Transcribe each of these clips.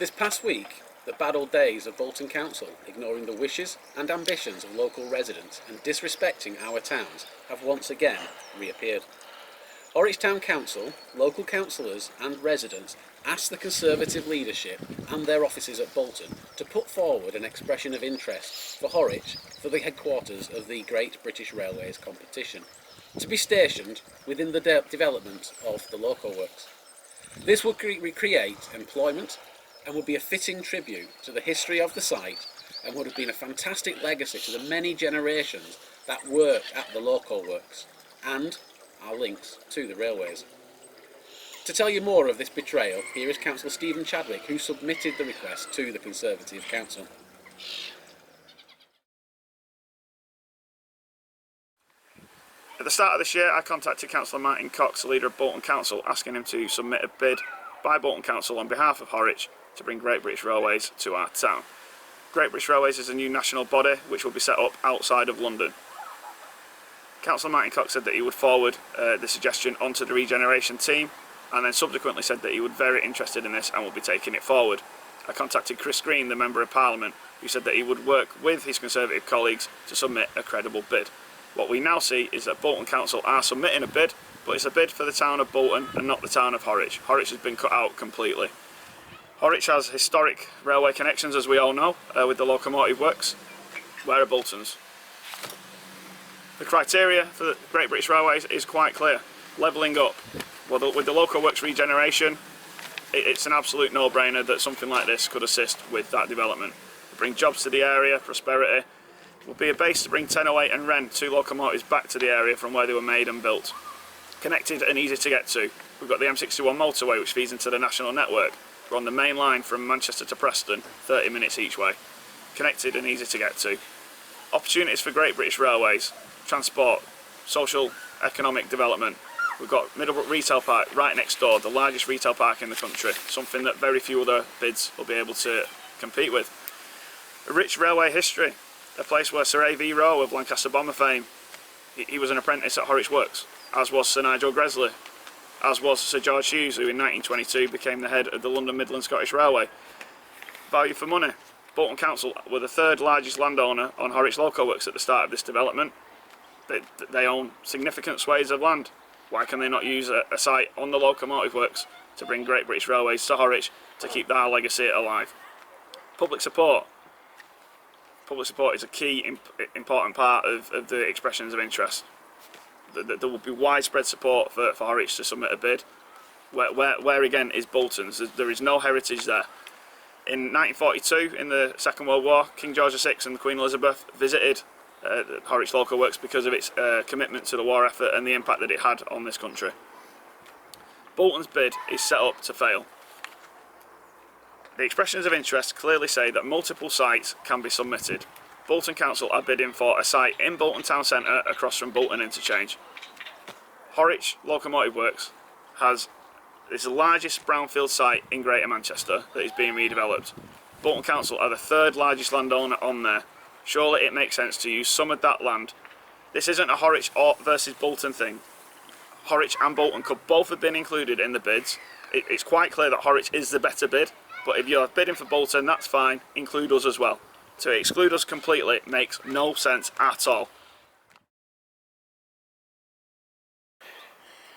This past week, the bad old days of Bolton Council, ignoring the wishes and ambitions of local residents and disrespecting our towns, have once again reappeared. Horwich Town Council, local councillors and residents asked the Conservative leadership and their offices at Bolton to put forward an expression of interest for Horwich for the headquarters of the Great British Railways competition, to be stationed within the development of the loco works. This would recreate employment and would be a fitting tribute to the history of the site and would have been a fantastic legacy to the many generations that worked at the loco works and our links to the railways. To tell you more of this betrayal, here is Councillor Stephen Chadwick, who submitted the request to the Conservative Council. At the start of this year, I contacted Councillor Martin Cox, the leader of Bolton Council, asking him to submit a bid by Bolton Council on behalf of Horwich to bring Great British Railways to our town. Great British Railways is a new national body which will be set up outside of London. Councillor Martin Cox said that he would forward the suggestion onto the regeneration team, and then subsequently said that he would be very interested in this and will be taking it forward. I contacted Chris Green, the Member of Parliament, who said that he would work with his Conservative colleagues to submit a credible bid. What we now see is that Bolton Council are submitting a bid, but it's a bid for the town of Bolton and not the town of Horwich. Horwich has been cut out completely. Horwich has historic railway connections, as we all know, with the locomotive works. Where are Bolton's? The criteria for the Great British Railways is quite clear. Levelling up. Well, with the local works regeneration, it's an absolute no-brainer that something like this could assist with that development. Bring jobs to the area, prosperity. Will be a base to bring 1008 and Wren, two locomotives, back to the area from where they were made and built. Connected and easy to get to. We've got the M61 motorway which feeds into the national network. We're on the main line from Manchester to Preston, 30 minutes each way. Connected and easy to get to. Opportunities for Great British Railways. Transport, social, economic development. We've got Middlebrook Retail Park right next door, the largest retail park in the country, something that very few other bids will be able to compete with. A rich railway history, a place where Sir A.V. Rowe of Lancaster Bomber fame, he was an apprentice at Horwich Works, as was Sir Nigel Gresley, as was Sir George Hughes, who in 1922 became the head of the London Midland Scottish Railway. Value for money. Bolton Council were the third largest landowner on Horwich Loco Works at the start of this development. They own significant swathes of land. Why can they not use a site on the locomotive works to bring Great British Railways to Horwich to keep our legacy alive? Public support. Public support is a key important part of the expressions of interest. There will be widespread support for Horwich to submit a bid. Where again is Bolton's? There is no heritage there. In 1942, in the Second World War, King George VI and Queen Elizabeth visited Horwich Local Works because of its commitment to the war effort and the impact that it had on this country. Bolton's bid is set up to fail. The expressions of interest clearly say that multiple sites can be submitted. Bolton Council are bidding for a site in Bolton Town Centre across from Bolton Interchange. Horwich Locomotive Works is the largest brownfield site in Greater Manchester that is being redeveloped. Bolton Council are the third largest landowner on there. Surely it makes sense to use some of that land. This isn't a Horwich versus Bolton thing. Horwich and Bolton could both have been included in the bids. It's quite clear that Horwich is the better bid, but if you're bidding for Bolton, that's fine, include us as well. To exclude us completely makes no sense at all.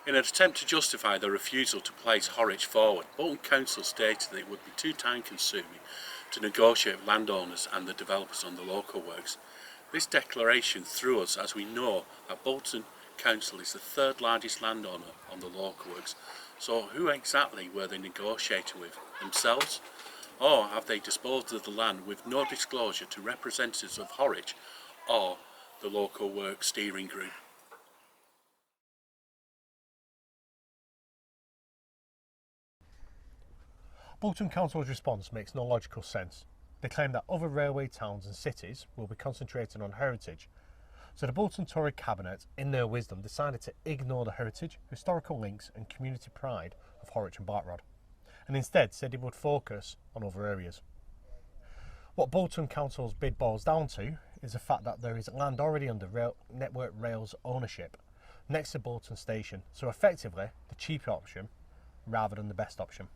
In an attempt to justify their refusal to place Horwich forward, Bolton Council stated that it would be too time consuming to negotiate with landowners and the developers on the local works. This declaration threw us, as we know that Bolton Council is the third largest landowner on the local works. So who exactly were they negotiating with? Themselves? Or have they disposed of the land with no disclosure to representatives of Horwich or the local works steering group? Bolton Council's response makes no logical sense. They claim that other railway towns and cities will be concentrating on heritage. So the Bolton Tory Cabinet, in their wisdom, decided to ignore the heritage, historical links and community pride of Horwich and Bartrod, and instead said it would focus on other areas. What Bolton Council's bid boils down to is the fact that there is land already under Network Rail's ownership next to Bolton Station, so effectively the cheaper option rather than the best option.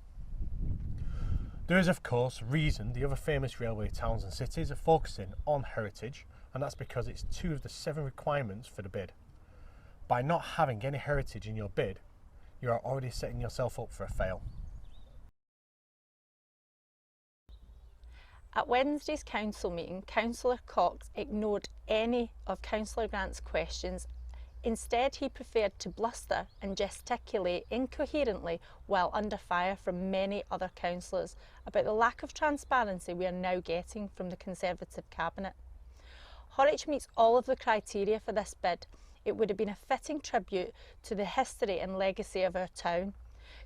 There is, of course, reason the other famous railway towns and cities are focusing on heritage, and that's because it's 2 of the 7 requirements for the bid. By not having any heritage in your bid, you are already setting yourself up for a fail. At Wednesday's council meeting, Councillor Cox ignored any of Councillor Grant's questions. Instead, he preferred to bluster and gesticulate incoherently while under fire from many other councillors about the lack of transparency we are now getting from the Conservative Cabinet. Horwich meets all of the criteria for this bid. It would have been a fitting tribute to the history and legacy of our town.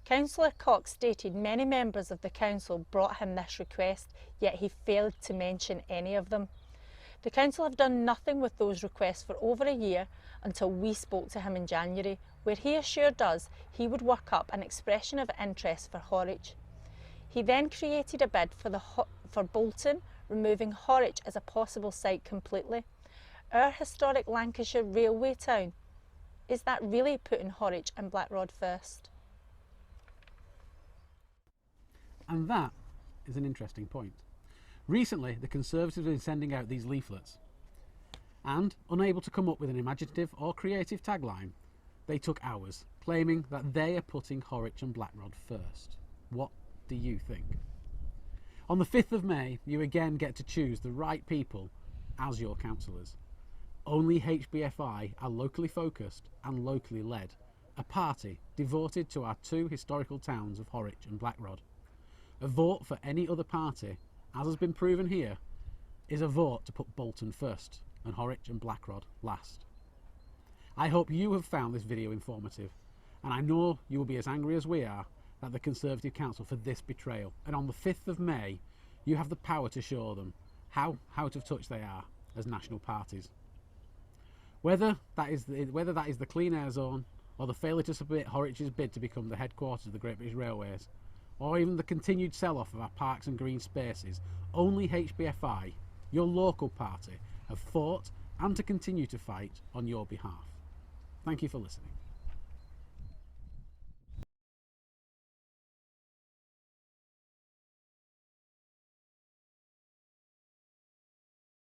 Councillor Cox stated many members of the council brought him this request, yet he failed to mention any of them. The council have done nothing with those requests for over a year until we spoke to him in January, where he assured us he would work up an expression of interest for Horwich. He then created a bid for Bolton, removing Horwich as a possible site completely. Our historic Lancashire railway town, is that really putting Horwich and Blackrod first? And that is an interesting point. Recently, the Conservatives have been sending out these leaflets, and, unable to come up with an imaginative or creative tagline, they took ours, claiming that they are putting Horwich and Blackrod first. What do you think? On the 5th of May, you again get to choose the right people as your councillors. Only H&BFI are locally focused and locally led, a party devoted to our 2 historical towns of Horwich and Blackrod. A vote for any other party, as has been proven here, is a vote to put Bolton first and Horwich and Blackrod last. I hope you have found this video informative, and I know you will be as angry as we are at the Conservative Council for this betrayal. And on the 5th of May, you have the power to show them how out of touch they are as national parties. Whether that is the clean air zone, or the failure to submit Horwich's bid to become the headquarters of the Great British Railways, or even the continued sell-off of our parks and green spaces, only H&BFI, your local party, have fought and to continue to fight on your behalf. Thank you for listening.